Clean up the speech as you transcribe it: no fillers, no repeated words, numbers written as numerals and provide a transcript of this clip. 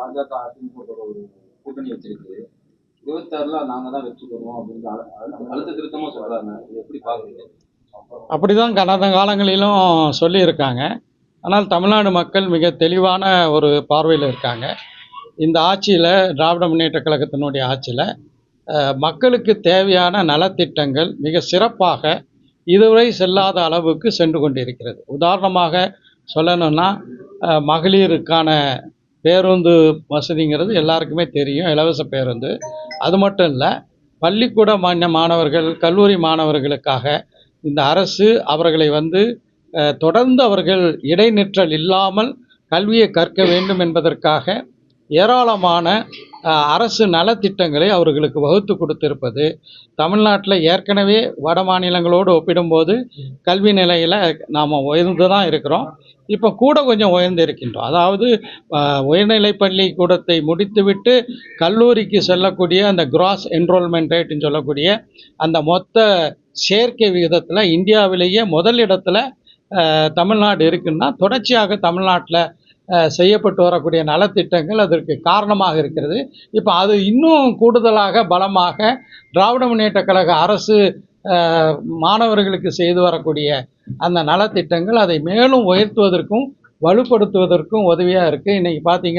பாஜக அதிமுக ஒரு கூட்டணி வச்சிருக்கு. 26ல நாங்க தான் வெற்றி பெறுவோம் அப்படின்னு அழுத்த திருத்தமா சொல்றாங்க. இது எப்படி பாக்குறீங்க? அப்படிதான் கடந்த காலங்களிலும் சொல்லியிருக்காங்க. ஆனால் தமிழ்நாடு மக்கள் மிக தெளிவான ஒரு பார்வையில் இருக்காங்க. இந்த ஆட்சியில், திராவிட முன்னேற்ற கழகத்தினுடைய ஆட்சியில் மக்களுக்கு தேவையான நலத்திட்டங்கள் மிக சிறப்பாக இதுவரை செல்லாத அளவுக்கு சென்று கொண்டிருக்கிறது. உதாரணமாக சொல்லணும்னா, மகளிருக்கான பேருந்து வசதிங்கிறது எல்லாருக்குமே தெரியும், இலவச பேருந்து. அது மட்டும் இல்லை, பள்ளிக்கூட மாணவர்கள், கல்லூரி மாணவர்களுக்காக இந்த அரசு அவர்களை தொடர்ந்து அவர்கள் இடைநிற்றல் இல்லாமல் கல்வியை கற்க வேண்டும் என்பதற்காக ஏராளமான அரசு நலத்திட்டங்களை அவர்களுக்கு வகுத்து கொடுத்திருப்பது தமிழ்நாட்டில் ஏற்கனவே வட மாநிலங்களோடு ஒப்பிடும்போது கல்வி நிலையில் நாம் உயர்ந்து தான் இருக்கிறோம். இப்போ கூட கொஞ்சம் உயர்ந்து இருக்கின்றோம். அதாவது உயர்நிலைப் பள்ளி கூடத்தை முடித்துவிட்டு கல்லூரிக்கு செல்லக்கூடிய அந்த கிராஸ் என்ரோல்மெண்ட் ரேட்டுன்னு சொல்லக்கூடிய அந்த மொத்த சேர்க்கை விகிதத்தில் இந்தியாவிலேயே முதல் இடத்துல தமிழ்நாடு இருக்குன்னா, தொடர்ச்சியாக தமிழ்நாட்டில் செய்யப்பட்டு வரக்கூடிய நலத்திட்டங்கள் அதற்கு காரணமாக இருக்கிறது. இப்போ அது இன்னும் கூடுதலாக பலமாக திராவிட முன்னேற்ற கழக அரசு மாணவர்களுக்கு செய்து வரக்கூடிய அந்த நலத்திட்டங்கள் அதை மேலும் உயர்த்துவதற்கும் வலுப்படுத்துவதற்கும் உதவியாக இருக்குது. இன்றைக்கி பார்த்தீங்கன்னா